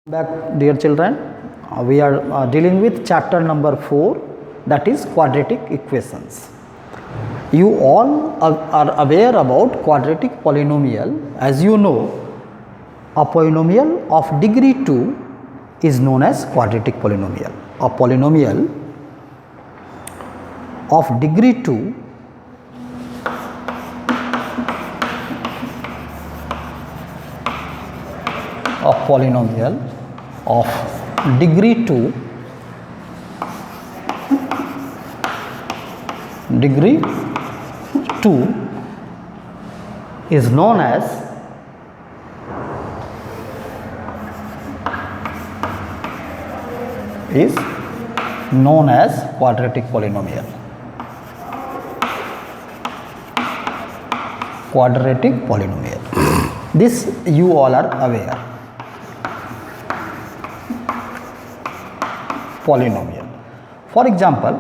Back, dear children, we are dealing with chapter number 4, that is quadratic equations. You all are aware about quadratic polynomial. As you know, a polynomial of degree 2 is known as quadratic polynomial. A polynomial of degree 2 of degree 2 is known as quadratic polynomial. This you all are aware. Polynomial. For example,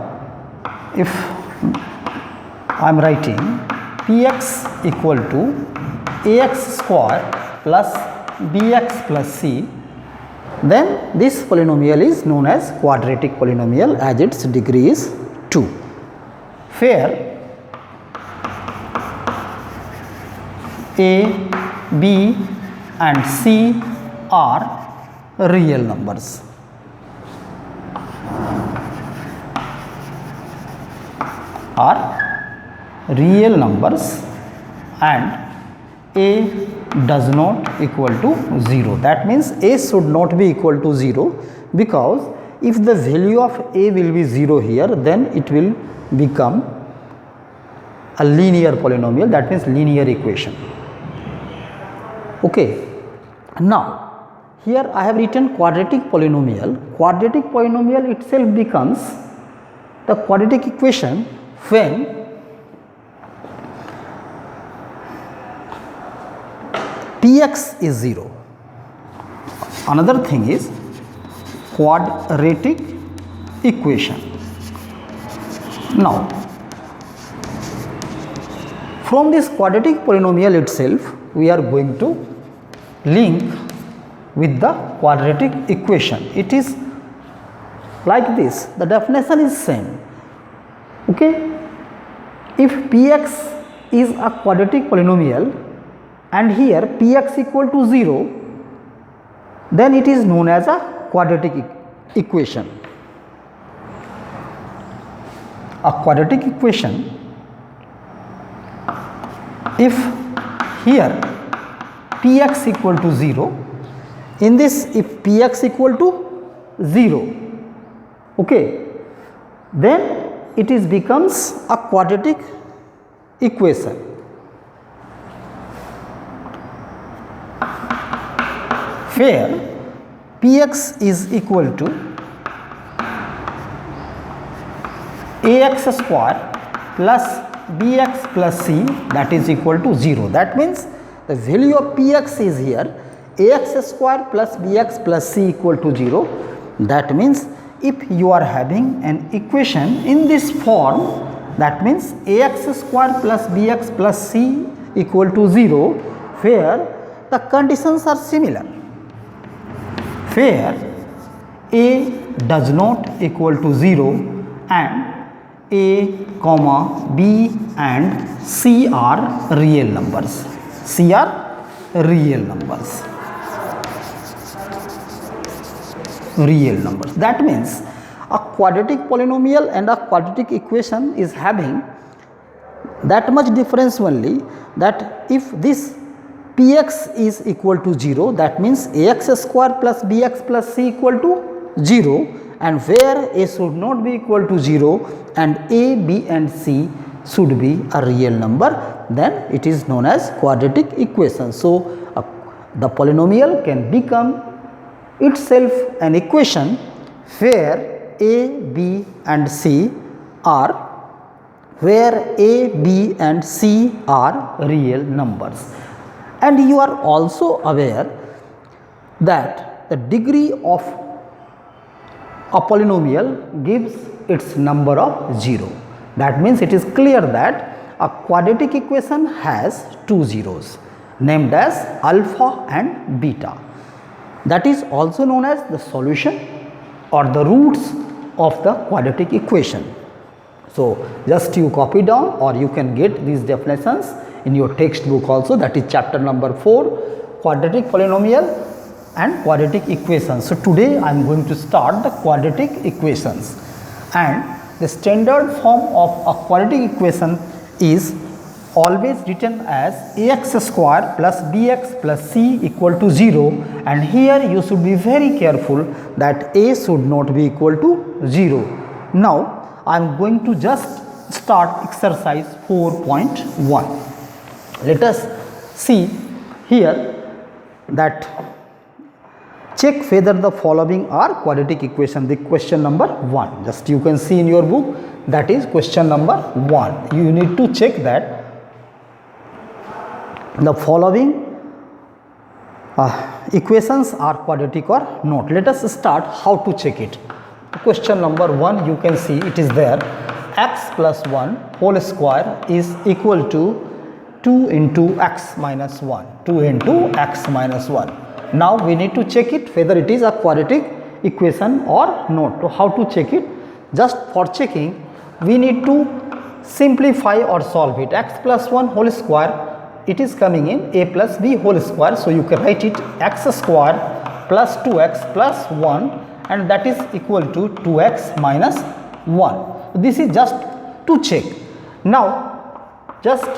if I am writing px equal to ax square plus bx plus c, then this polynomial is known as quadratic polynomial as its degree is 2, where a, b and c are real numbers. And a does not equal to 0. That means a should not be equal to 0, because if the value of a will be 0 here, then it will become a linear polynomial, that means linear equation. Okay. Now here I have written quadratic polynomial. Quadratic polynomial itself becomes the quadratic equation when px is 0. Another thing is quadratic equation. Now, from this quadratic polynomial itself, we are going to link with the quadratic equation. It is like this. The definition is same. Okay. If px is a quadratic polynomial and here px equal to 0, then it is known as a quadratic equation. A quadratic equation, if here px equal to 0, in this if px equal to 0, okay, then it is becomes a quadratic equation. Where px is equal to ax square plus bx plus c, that is equal to 0. That means the value of px is here ax square plus bx plus c equal to 0. That means if you are having an equation in this form, that means ax square plus bx plus c equal to 0, where the conditions are similar, where a does not equal to 0 and a, b and c are real numbers. That means a quadratic polynomial and a quadratic equation is having that much difference only, that if this px is equal to 0, that means ax square plus bx plus c equal to 0, and where a should not be equal to 0 and a, b and c should be a real number, then it is known as quadratic equation. So the polynomial can become itself an equation where a, b and c are real numbers. And you are also aware that the degree of a polynomial gives its number of 0. That means it is clear that a quadratic equation has two zeros named as alpha and beta. that is also known as the solution or the roots of the quadratic equation. So, just you copy down, or you can get these definitions in your textbook also, that is chapter number 4, quadratic polynomial and quadratic equations. So, today I am going to start the quadratic equations, and the standard form of a quadratic equation is always written as ax square plus bx plus c equal to 0, and here you should be very careful that a should not be equal to 0. Now, I am going to just start exercise 4.1. Let us see here that check whether the following are quadratic equation. The question number 1, just you can see in your book, that is question number 1. You need to check that the following equations are quadratic or not. Let us start how to check it. Question number 1, you can see it is there, x plus 1 whole square is equal to 2 into x minus 1, 2 into x minus 1. Now, we need to check it whether it is a quadratic equation or not. So, how to check it? Just for checking, we need to simplify or solve it. X plus 1 whole square, it is coming in a plus b whole square. So, you can write it x square plus 2x plus 1, and that is equal to 2x minus 1. This is just to check. Now, just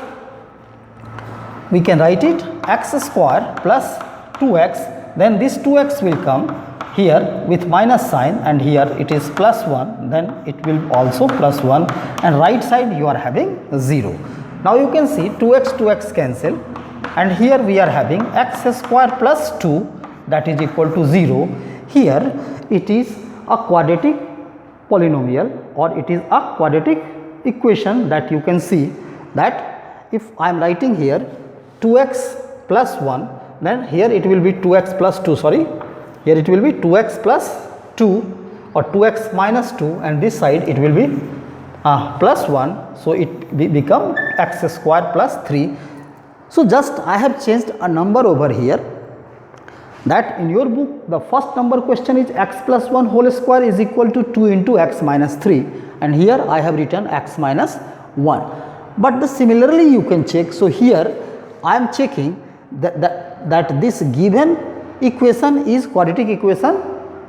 we can write it x square plus 2x, then this 2x will come here with minus sign, and here it is plus 1, then it will also plus 1, and right side you are having 0. Now, you can see 2x cancel, and here we are having x square plus 2, that is equal to 0. Here it is a quadratic polynomial, or it is a quadratic equation, that you can see that if I am writing here 2x plus 1, then here it will be 2x plus 2, sorry, here it will be 2x plus 2 or 2x minus 2, and this side it will be plus 1. So, it become x square plus 3. So, just I have changed a number over here, that in your book the first number question is x plus 1 whole square is equal to 2 into x minus 3, and here I have written x minus 1. But similarly you can check. So, here I am checking that this given equation is quadratic equation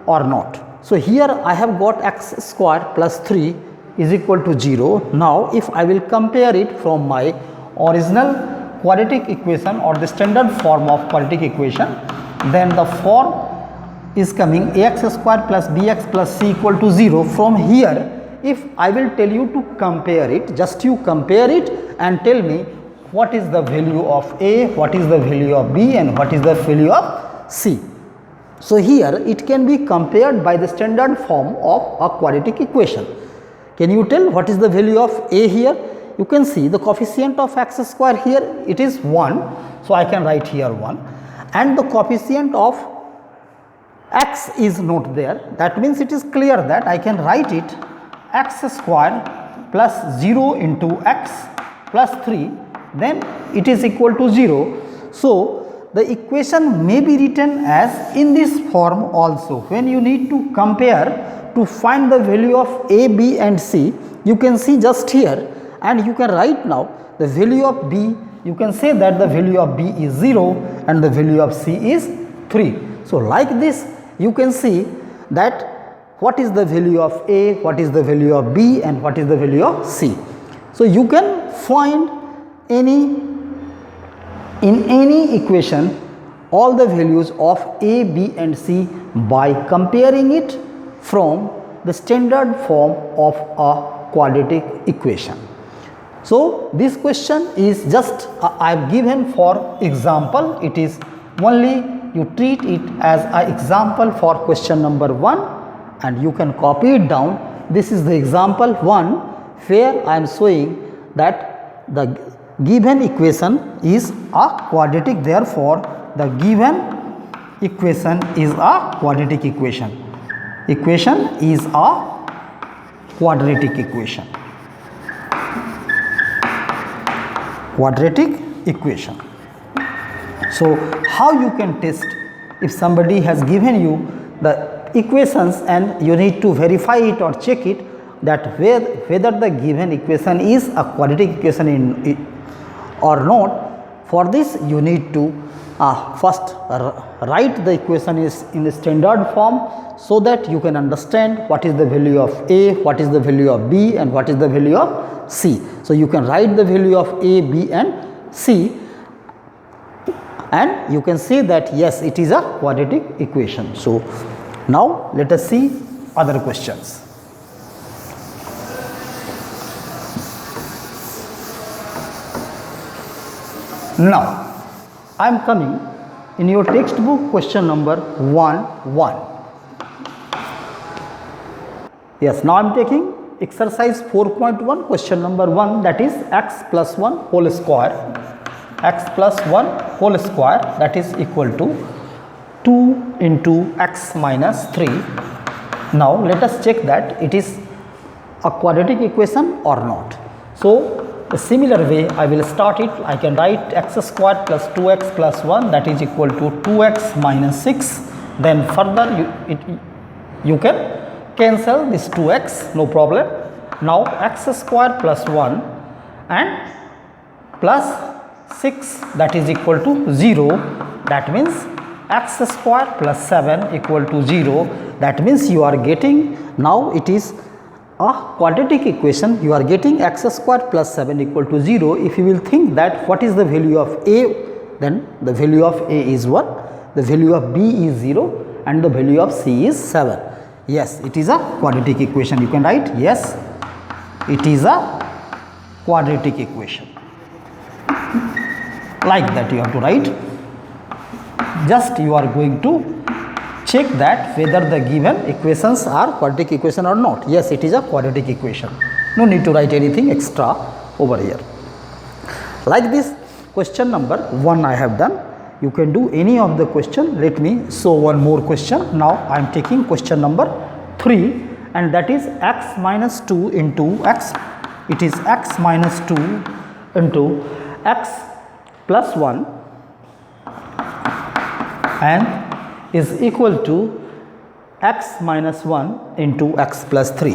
or not. So, here I have got x square plus 3 is equal to 0. Now, if I will compare it from my original quadratic equation or the standard form of quadratic equation, then the form is coming ax square plus bx plus c equal to 0. From here, if I will tell you to compare it, just you compare it and tell me what is the value of a, what is the value of b, and what is the value of c. So, here it can be compared by the standard form of a quadratic equation. Can you tell what is the value of a here? You can see the coefficient of x square here, it is 1. So, I can write here 1, and the coefficient of x is not there. That means it is clear that I can write it x square plus 0 into x plus 3, then it is equal to 0. So, the equation may be written as in this form also. When you need to compare to find the value of a, b and c, you can see just here, and you can write now the value of b. You can say that the value of b is 0 and the value of c is 3. So, like this you can see that what is the value of a, what is the value of b, and what is the value of c. So, you can find in any equation all the values of a, b and c by comparing it from the standard form of a quadratic equation. So, this question is just I have given for example. It is only you treat it as an example for question number 1, and you can copy it down. This is the example 1 where I am showing that the given equation is a quadratic. Therefore, the given equation is a quadratic equation. Equation is a quadratic equation. Quadratic equation. So, how you can test if somebody has given you the equations and you need to verify it or check it, that whether the given equation is a quadratic equation or not. For this you need to first write the equation is in the standard form, so that you can understand what is the value of A, what is the value of B, and what is the value of C. So you can write the value of A, B and C, and you can say that yes, it is a quadratic equation. So now let us see other questions. Now I am coming in your textbook question number 1. Yes, now I am taking exercise 4.1 question number 1, that is x plus 1 whole square. X plus 1 whole square, that is equal to 2 into x minus 3. Now let us check that it is a quadratic equation or not. So a similar way I will start it. I can write x square plus 2x plus 1, that is equal to 2x minus 6. Then further you can cancel this 2x, no problem. Now x square plus 1 and plus 6, that is equal to 0. That means x square plus 7 equal to 0. That means you are getting, now it is a quadratic equation, you are getting x square plus 7 equal to 0. If you will think that what is the value of A, then the value of A is 1, the value of B is 0 and the value of C is 7. Yes, it is a quadratic equation. You can write yes, it is a quadratic equation. Like that you have to write. Just you are going to check that whether the given equations are quadratic equation or not. Yes, it is a quadratic equation. No need to write anything extra over here. Like this question number 1 I have done. You can do any of the question. Let me show one more question. Now I am taking question number 3, and that is x minus 2 into x. It is x minus 2 into x plus 1 and is equal to x minus 1 into x plus 3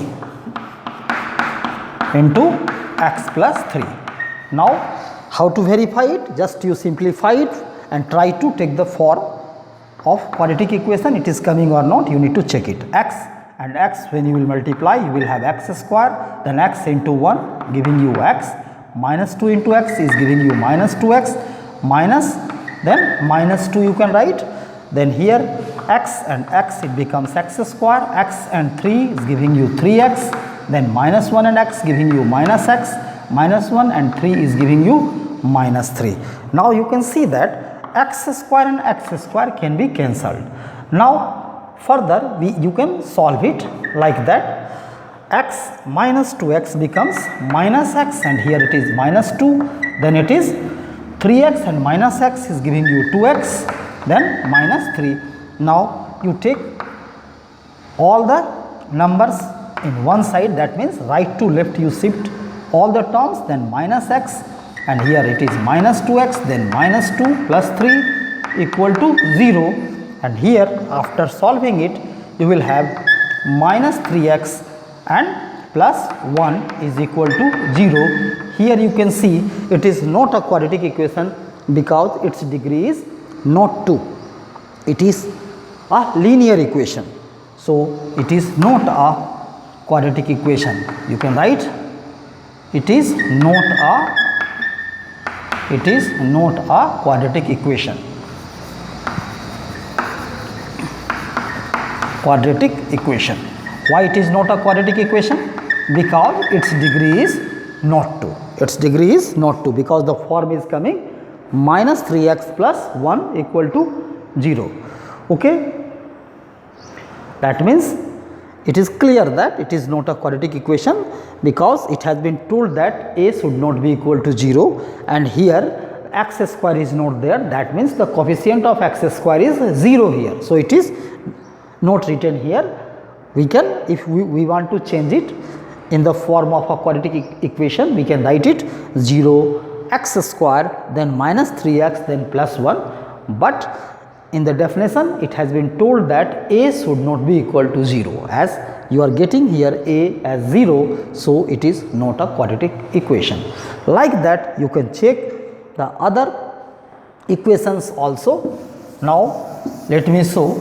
into x plus 3. Now how to verify it? Just you simplify it and try to take the form of quadratic equation, it is coming or not, you need to check it. X and x, when you will multiply, you will have x square, then x into 1 giving you x, minus 2 into x is giving you minus 2x, minus, then minus 2 you can write, then here x and x, it becomes x square, x and 3 is giving you 3x, then minus 1 and x giving you minus x, minus 1 and 3 is giving you minus 3. Now you can see that x square and x square can be cancelled. Now further you can solve it like that. X minus 2x becomes minus x, and here it is minus 2, then it is 3x and minus x is giving you 2x, then minus 3. Now you take all the numbers in one side, that means right to left you shift all the terms, then minus x, and here it is minus 2x, then minus 2 plus 3 equal to 0, and here after solving it you will have minus 3x and plus 1 is equal to 0. Here you can see it is not a quadratic equation because its degree is not 2, it is a linear equation. So it is not a quadratic equation. You can write it is not a quadratic equation. Quadratic equation. Why it is not a quadratic equation? Because its degree is not 2. Its degree is not 2 because the form is coming minus 3x plus 1 equal to 0. Okay. That means it is clear that it is not a quadratic equation because it has been told that a should not be equal to 0, and here x square is not there. That means the coefficient of x square is 0 here. So it is not written here. We can, if we want to change it in the form of a quadratic equation, we can write it 0 x square then minus 3x then plus 1, but in the definition it has been told that a should not be equal to 0, as you are getting here a as 0, so it is not a quadratic equation. Like that you can check the other equations also. Now let me show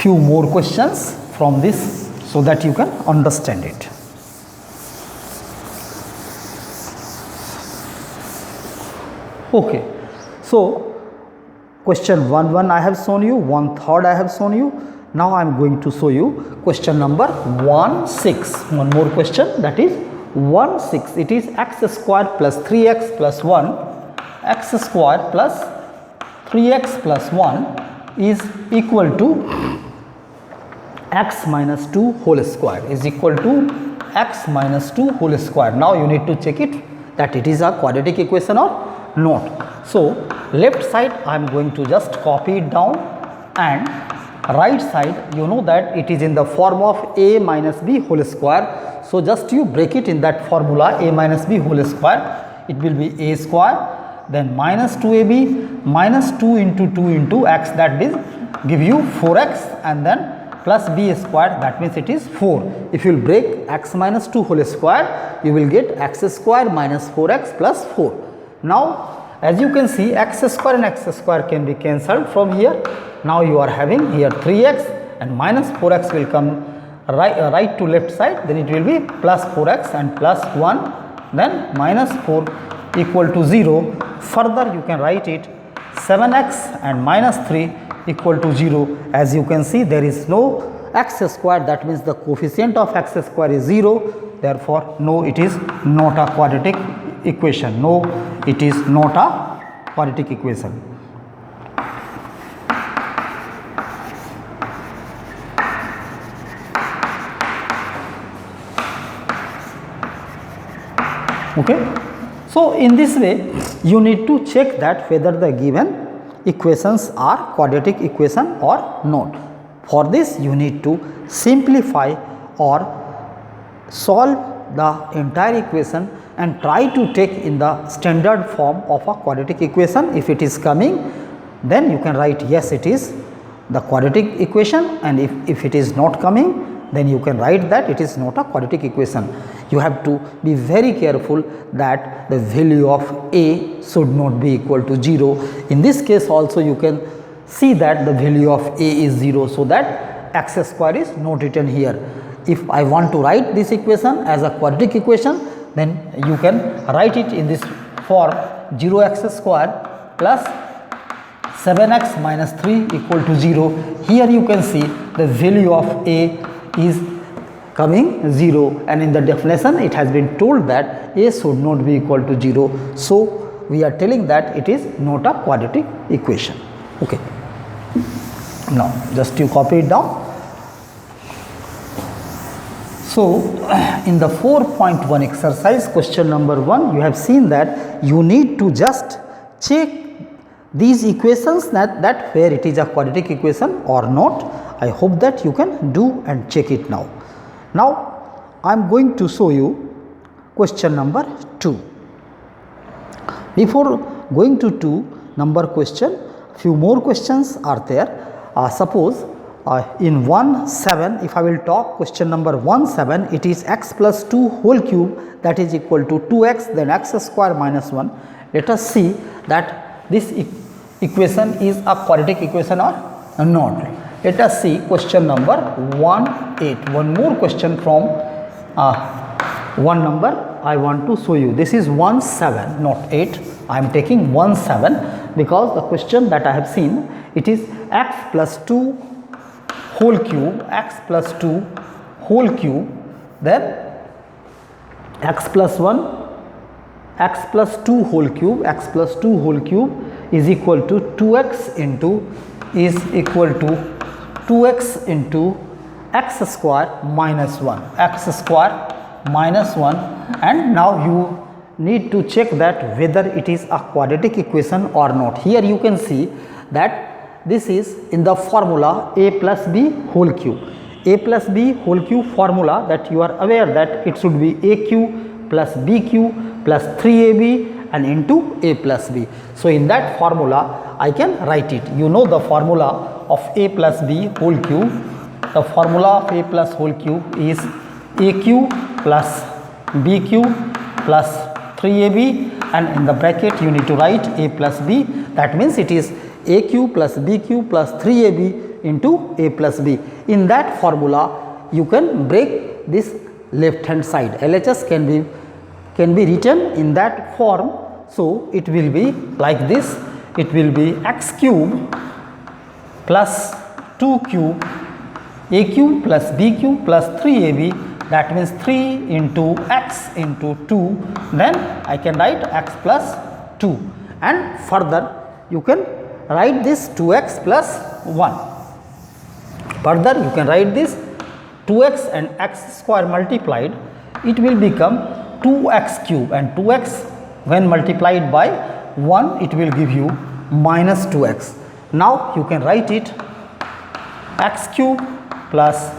few more questions from this so that you can understand it. Okay, so question 1 I have shown you, 1/3 I have shown you. Now I am going to show you question number 1/6. One more question, that is 1/6. It is x square plus 3x plus 1, x square plus 3x plus 1 is equal to x minus 2 whole square, is equal to x minus 2 whole square. Now you need to check it that it is a quadratic equation or not. So left side I am going to just copy it down, and right side you know that it is in the form of a minus b whole square. So just you break it in that formula, a minus b whole square, it will be a square, then minus 2ab minus 2 into 2 into x, that is give you 4x, and then plus b square, that means it is 4. If you will break x minus 2 whole square, you will get x square minus 4x plus 4. Now as you can see, x square and x square can be cancelled from here. Now you are having here 3x and minus 4x will come right to left side, then it will be plus 4x and plus 1, then minus 4 equal to 0. Further you can write it 7x and minus 3 equal to 0. As you can see, there is no x square, that means the coefficient of x square is 0. Therefore, no, it is not a quadratic equation. No, it is not a quadratic equation. Okay. So in this way you need to check that whether the given equations are quadratic equation or not. For this you need to simplify or solve the entire equation and try to take in the standard form of a quadratic equation. If it is coming, then you can write yes, it is the quadratic equation, and if it is not coming, then you can write that it is not a quadratic equation. You have to be very careful that the value of a should not be equal to 0. In this case also you can see that the value of a is 0, so that x square is not written here. If I want to write this equation as a quadratic equation, then you can write it in this form: 0x square plus 7x minus 3 equal to 0. Here you can see the value of a is coming 0, and in the definition it has been told that a should not be equal to 0. So we are telling that it is not a quadratic equation. Okay. Now just you copy it down. So in the 4.1 exercise, question number 1, you have seen that you need to just check these equations that where it is a quadratic equation or not. I hope that you can do and check it now. Now I am going to show you question number 2. Before going to 2 number question, few more questions are there. Suppose in 1/7, if I will talk question number 1/7, it is x plus 2 whole cube, that is equal to 2x, then x square minus 1. Let us see that this equation is a quadratic equation or not. Let us see question number 1/8. One more question from one number I want to show you. This is 1/7, not 8. I am taking 1/7 because the question that I have seen, it is x plus 2 whole cube, x plus 2 whole cube, then x plus 1, x plus 2 whole cube, x plus 2 whole cube is equal to 2x into is equal to 2x into x square minus 1, x square minus 1, and now you need to check that whether it is a quadratic equation or not. Here you can see that this is in the formula a plus b whole cube. A plus b whole cube formula, that you are aware that it should be aq plus bq plus 3ab and into a plus b. So in that formula I can write it. You know the formula of a plus b whole cube. The formula of a plus whole cube is a cube plus b cube plus 3ab, and in the bracket you need to write a plus b. That means it is a cube plus b cube plus 3ab into a plus b. In that formula you can break this left hand side. LHS can be written in that form. So it will be like this. It will be x cube plus 2 cube a cube plus b cube plus 3ab. That means 3 into x into 2. Then I can write x plus 2, and further you can write this 2x plus 1. Further you can write this 2x and x square multiplied, it will become 2x cube, and 2x when multiplied by 1 it will give you minus 2x. Now you can write it x cube plus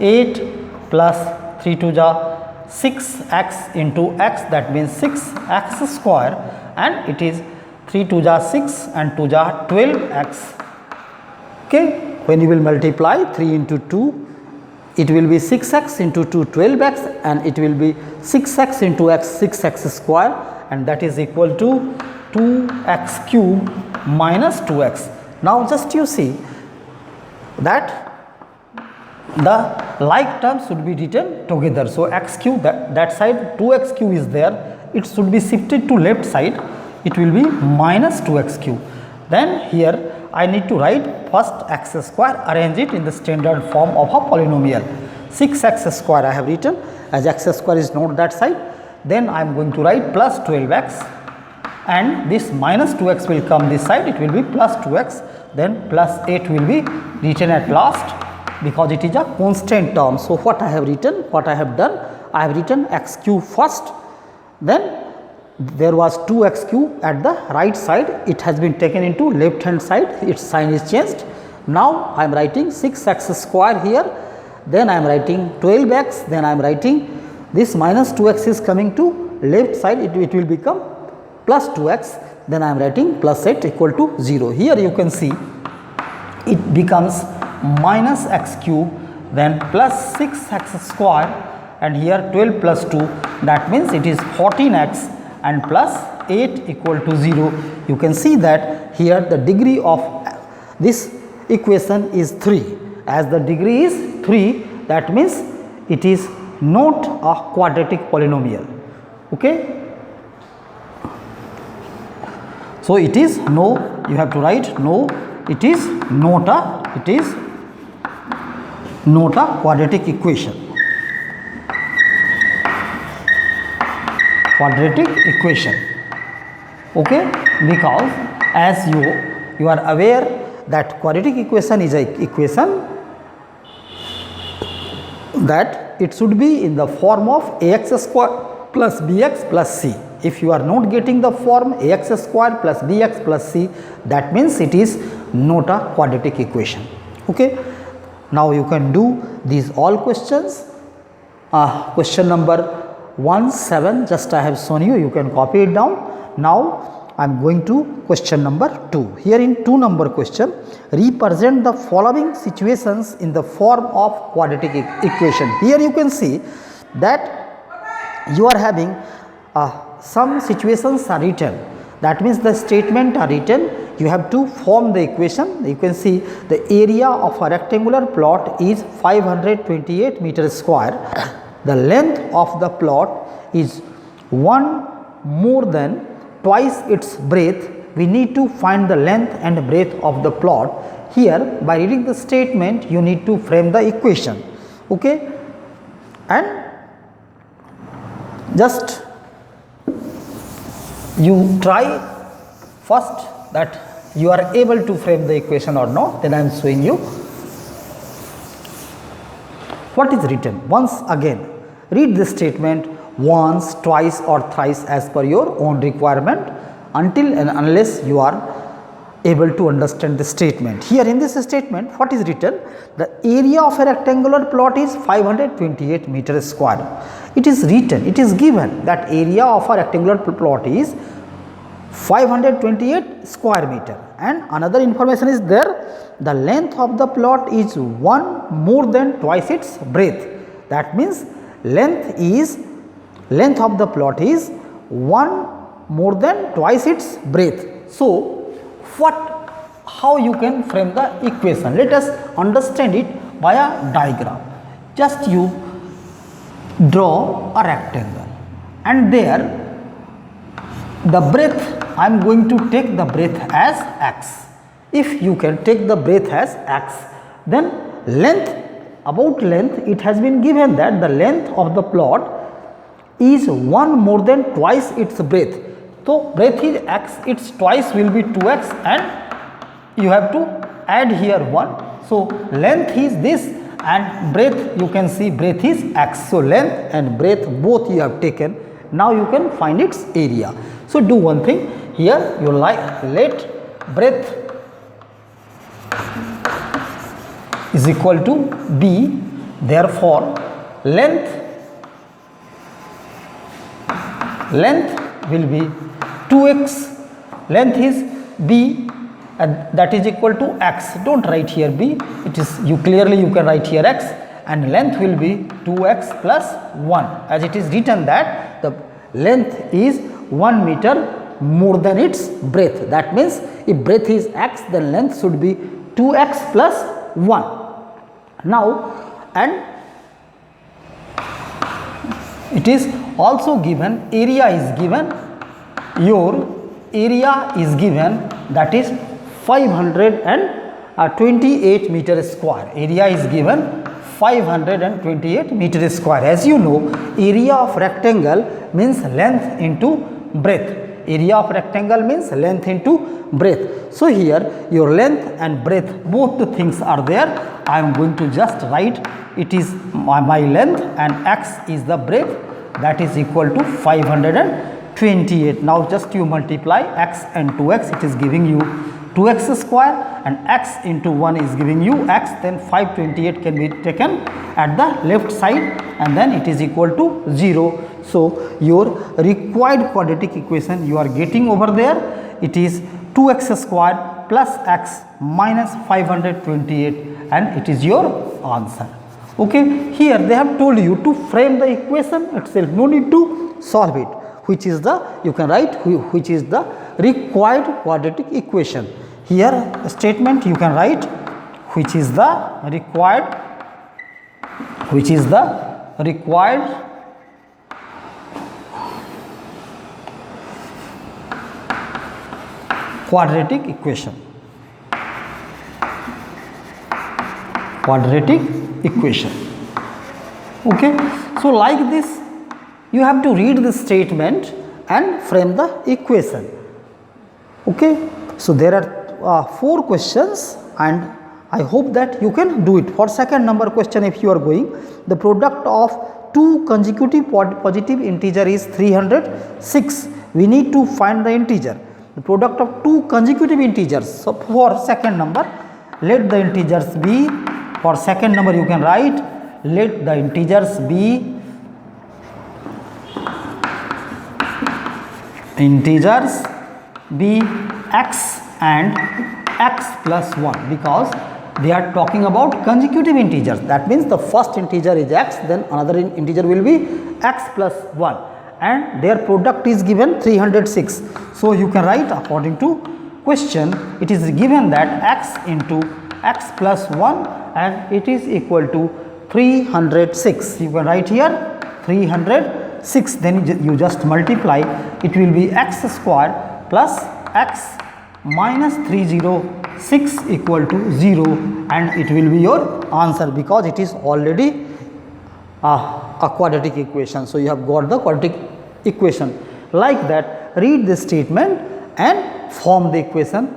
8 plus 3 to the 6x into x, that means 6x square, and it is 3 to the 6 and 2 the 12x. Okay, when you will multiply 3 into 2, it will be 6x into 2 12x, and it will be 6x into x 6x square, and that is equal to 2x cube minus 2x. Now just you see that the like terms should be written together. So x cube, that side 2x cube is there, it should be shifted to left side, it will be minus 2x cube. Then here I need to write first x square, arrange it in the standard form of a polynomial. 6x square I have written, as x square is not that side. Then I am going to write plus 12x, and this minus 2x will come this side, it will be plus 2x, then plus 8 will be written at last, because it is a constant term. So what I have written, what I have done, I have written x cube first, then there was 2x cube at the right side, it has been taken into left hand side, its sign is changed. Now I am writing 6x square here, then I am writing 12x, then I am writing this minus 2x is coming to left side, it will become plus 2x, then I am writing plus 8 equal to 0. Here you can see it becomes minus x cube, then plus 6x square, and here 12 plus 2, that means it is 14x, and plus 8 equal to 0. You can see that here the degree of this equation is 3. As the degree is 3, that means it is not a quadratic polynomial. Okay. So it is no, you have to write no, it is not a quadratic equation. Quadratic equation. Okay, because as you are aware that quadratic equation is a equation that it should be in the form of ax square plus bx plus c. If you are not getting the form ax square plus bx plus c, that means it is not a quadratic equation. Okay. Now you can do these all questions. Question number 17 just I have shown you, you can copy it down. Now I am going to question number 2. Here in 2 number question, represent the following situations in the form of quadratic equation. Here you can see that you are having some situations are written, that means the statement are written, you have to form the equation. You can see the area of a rectangular plot is 528 meters square. The length of the plot is 1 more than twice its breadth. We need to find the length and breadth of the plot. Here by reading the statement you need to frame the equation. Okay, and just you try first that you are able to frame the equation or not, then I am showing you what is written. Once again read the statement once, twice or thrice as per your own requirement, until and unless you are able to understand the statement. Here in this statement what is written, the area of a rectangular plot is 528 meters square. It is written, it is given that area of a rectangular plot is 528 square meter. And another information is there, the length of the plot is 1 more than twice its breadth. That means length of the plot is 1 more than twice its breadth. So how you can frame the equation? Let us understand it by a diagram. Just you draw a rectangle, and there the breadth, I am going to take the breadth as x. If you can take the breadth as x, then about length, it has been given that the length of the plot is 1 more than twice its breadth. So breadth is x, its twice will be 2x, and you have to add here 1. So length is this, and breadth, you can see breadth is x. So length and breadth both you have taken. Now you can find its area. So do one thing, here you let breadth is equal to b, therefore length will be 2x, length is b, and that is equal to x. Don't write here b, it is you can write here x, and length will be 2x plus 1, as it is written that the length is 1 meter more than its breadth. That means if breadth is x, then length should be 2x plus 1. Now, and it is also given, area is given, your area is given, that is 528 meter square. Area is given 528 meter square. As you know, area of rectangle means length into breadth. Area of rectangle means length into breadth. So here your length and breadth, both the things are there. I am going to just write, it is my length and x is the breadth, that is equal to 528. Now just you multiply x and 2x, it is giving you 2x square, and x into 1 is giving you x, then 528 can be taken at the left side, and then it is equal to 0. So your required quadratic equation you are getting over there, it is 2x square plus x minus 528, and it is your answer. Okay, here they have told you to frame the equation itself, no need to solve it, which is the, you can write which is the required quadratic equation. Here a statement you can write which is the required quadratic equation. Okay, so like this you have to read the statement and frame the equation. Okay, so there are 4 questions, and I hope that you can do it. For second number question, if you are going, the product of 2 consecutive positive integer is 306. We need to find the integer, the product of 2 consecutive integers. So for second number, let the integers be, for second number you can write, let the integers be x and x plus 1, because they are talking about consecutive integers. That means the first integer is x, then another integer will be x plus 1, and their product is given 306. So you can write according to question, it is given that x into x plus 1 and it is equal to 306. You can write here 306, then you just multiply, it will be x square plus x minus 306 equal to 0, and it will be your answer, because it is already a quadratic equation. So you have got the quadratic equation. Like that, read the statement and form the equation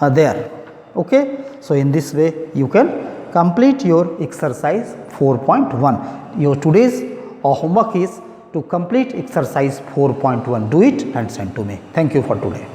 there. Okay, so in this way you can complete your exercise 4.1. Your today's homework is to complete exercise 4.1. Do it and send to me. Thank you for today.